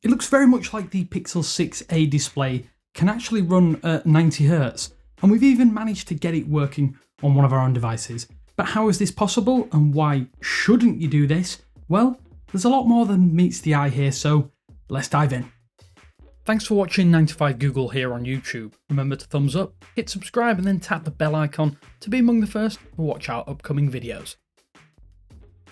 It looks very much like the Pixel 6a display can actually run at 90Hz, and we've even managed to get it working on one of our own devices. But how is this possible, and why shouldn't you do this? Well, there's a lot more than meets the eye here, so let's dive in. Thanks for watching 9to5Google here on YouTube. Remember to thumbs up, hit subscribe, and then tap the bell icon to be among the first to watch our upcoming videos.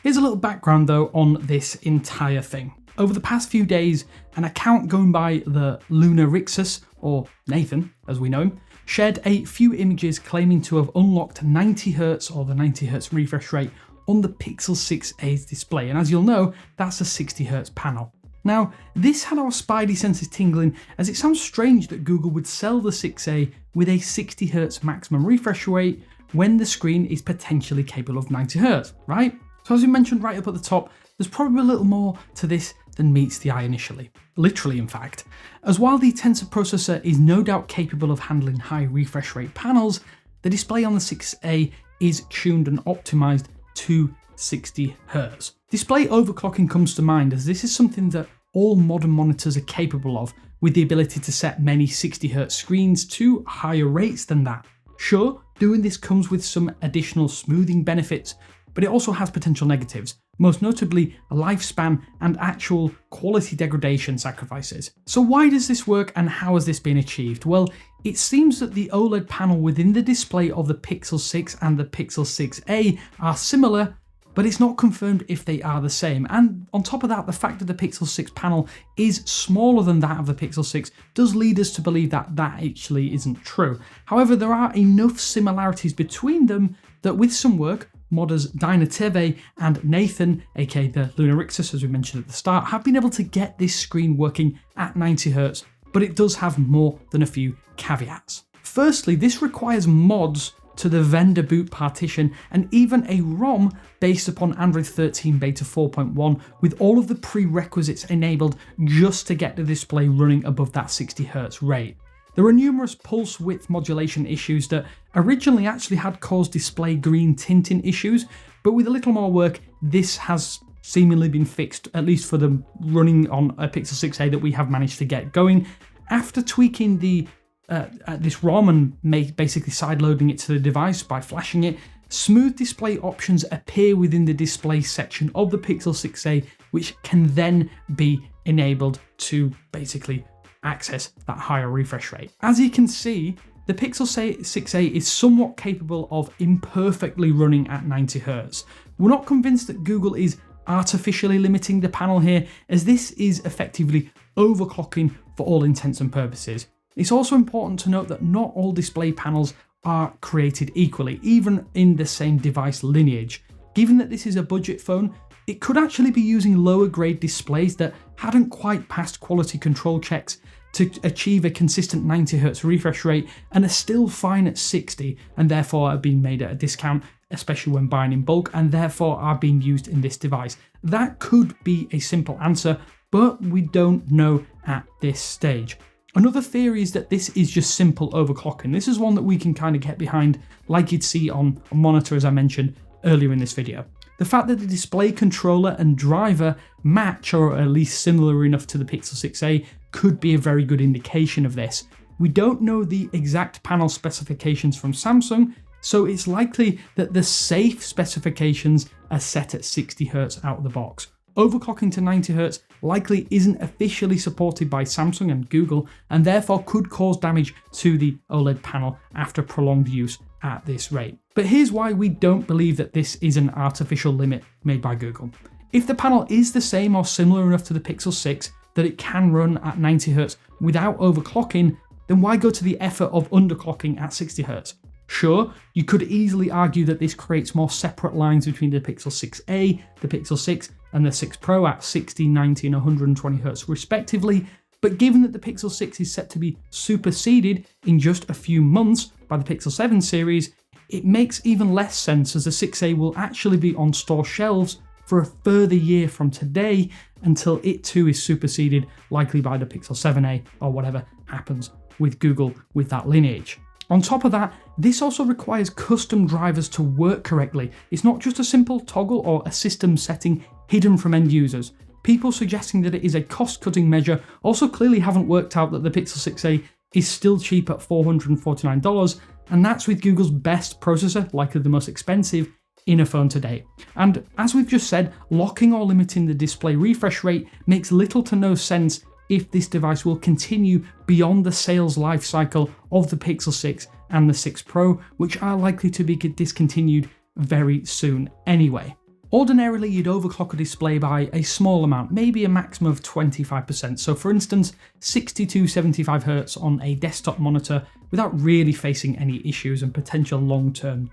Here's a little background though on this entire thing. Over the past few days, an account going by the Lunarixus, or Nathan as we know him, shared a few images claiming to have unlocked 90Hz or the 90Hz refresh rate on the Pixel 6a's display, and as you'll know, that's a 60Hz panel. Now, this had our spidey senses tingling, as it sounds strange that Google would sell the 6a with a 60Hz maximum refresh rate when the screen is potentially capable of 90Hz, right? So as we mentioned right up at the top, there's probably a little more to this than meets the eye initially. Literally, in fact. As while the Tensor processor is no doubt capable of handling high refresh rate panels, the display on the 6a is tuned and optimized to 60Hz. Display overclocking comes to mind, as this is something that all modern monitors are capable of, with the ability to set many 60Hz screens to higher rates than that. Sure, doing this comes with some additional smoothing benefits, but it also has potential negatives, most notably a lifespan and actual quality degradation sacrifices. So why does this work, and how has this been achieved? Well, it seems that the OLED panel within the display of the Pixel 6 and the Pixel 6a are similar, but it's not confirmed if they are the same. And on top of that, the fact that the Pixel 6 panel is smaller than that of the Pixel 6 does lead us to believe that that actually isn't true. However, there are enough similarities between them that with some work, modders Dynateve and Nathan, aka the Lunarixus as we mentioned at the start, have been able to get this screen working at 90Hz, but it does have more than a few caveats. Firstly, this requires mods to the vendor boot partition and even a ROM based upon Android 13 Beta 4.1 with all of the prerequisites enabled just to get the display running above that 60Hz rate. There are numerous pulse width modulation issues that originally actually had caused display green tinting issues, but with a little more work, this has seemingly been fixed, at least for the running on a Pixel 6a that we have managed to get going. After tweaking this ROM and basically sideloading it to the device by flashing it, smooth display options appear within the display section of the Pixel 6a, which can then be enabled to basically access that higher refresh rate. As you can see, the Pixel 6a is somewhat capable of imperfectly running at 90Hz. We're not convinced that Google is artificially limiting the panel here, as this is effectively overclocking for all intents and purposes. It's also important to note that not all display panels are created equally, even in the same device lineage. Given that this is a budget phone, it could actually be using lower grade displays that hadn't quite passed quality control checks to achieve a consistent 90Hz refresh rate and are still fine at 60 and therefore are being made at a discount, especially when buying in bulk, and therefore are being used in this device. That could be a simple answer, but we don't know at this stage. Another theory is that this is just simple overclocking. This is one that we can kind of get behind, like you'd see on a monitor as I mentioned earlier in this video. The fact that the display controller and driver match or are at least similar enough to the Pixel 6a could be a very good indication of this. We don't know the exact panel specifications from Samsung, so it's likely that the safe specifications are set at 60Hz out of the box. Overclocking to 90Hz likely isn't officially supported by Samsung and Google, and therefore could cause damage to the OLED panel after prolonged use at this rate. But here's why we don't believe that this is an artificial limit made by Google. If the panel is the same or similar enough to the Pixel 6 that it can run at 90Hz without overclocking, then why go to the effort of underclocking at 60Hz? Sure, you could easily argue that this creates more separate lines between the Pixel 6a, the Pixel 6 and the 6 Pro at 60, 90 and 120Hz respectively, but given that the Pixel 6 is set to be superseded in just a few months by the Pixel 7 series, it makes even less sense, as the 6a will actually be on store shelves for a further year from today until it too is superseded, likely by the Pixel 7a or whatever happens with Google with that lineage. On top of that, this also requires custom drivers to work correctly. It's not just a simple toggle or a system setting hidden from end users. People suggesting that it is a cost-cutting measure also clearly haven't worked out that the Pixel 6a is still cheap at $449, and that's with Google's best processor, likely the most expensive, in a phone today. And as we've just said, locking or limiting the display refresh rate makes little to no sense if this device will continue beyond the sales life cycle of the Pixel 6 and the 6 Pro, which are likely to be discontinued very soon anyway. Ordinarily, you'd overclock a display by a small amount, maybe a maximum of 25%. So for instance, 60 to 75 Hz on a desktop monitor without really facing any issues and potential long-term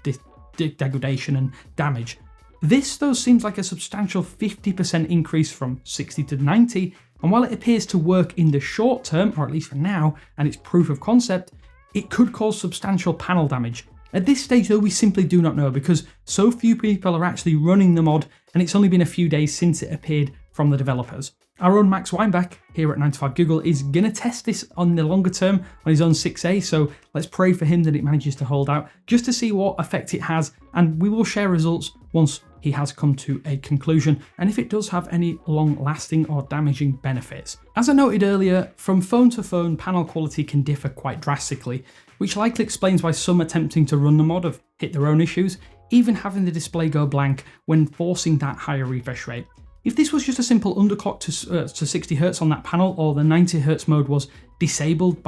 degradation and damage. This though seems like a substantial 50% increase from 60 to 90, and while it appears to work in the short term, or at least for now, and it's proof of concept, it could cause substantial panel damage. At this stage though, we simply do not know because so few people are actually running the mod, and it's only been a few days since it appeared from the developers. Our own Max Weinbach here at 9to5Google is going to test this on the longer term on his own 6A, so let's pray for him that it manages to hold out just to see what effect it has, and we will share results once he has come to a conclusion and if it does have any long-lasting or damaging benefits. As I noted earlier, from phone to phone, panel quality can differ quite drastically, which likely explains why some attempting to run the mod have hit their own issues, even having the display go blank when forcing that higher refresh rate. If this was just a simple underclock to 60 Hz on that panel, or the 90 Hz mode was disabled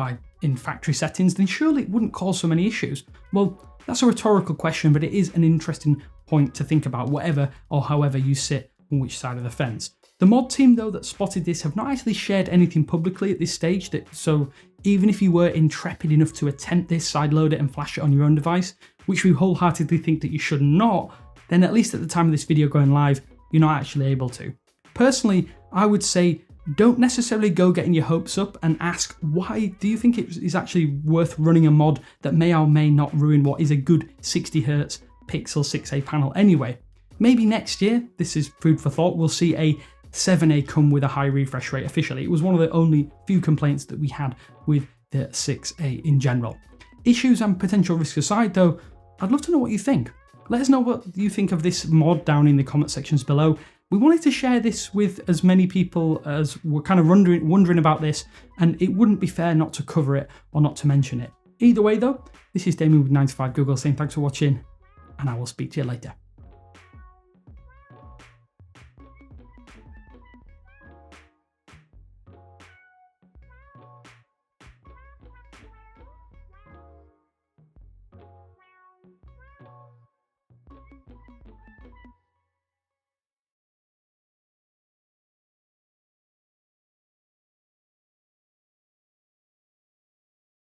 in factory settings, then surely it wouldn't cause so many issues. Well, that's a rhetorical question, but it is an interesting point to think about, whatever or however you sit on which side of the fence. The mod team though that spotted this have not actually shared anything publicly at this stage, so even if you were intrepid enough to attempt this, sideload it and flash it on your own device, which we wholeheartedly think that you should not, then at least at the time of this video going live, you're not actually able to. Personally, I would say don't necessarily go getting your hopes up and ask why do you think it is actually worth running a mod that may or may not ruin what is a good 60 Hz Pixel 6a panel anyway. Maybe next year, this is food for thought, we'll see a 7a come with a high refresh rate officially. It was one of the only few complaints that we had with the 6a in general. Issues and potential risks aside though, I'd love to know what you think. Let us know what you think of this mod down in the comment sections below. We wanted to share this with as many people as were kind of wondering about this, and it wouldn't be fair not to cover it or not to mention it. Either way though, this is Damien with 9to5Google saying thanks for watching, and I will speak to you later.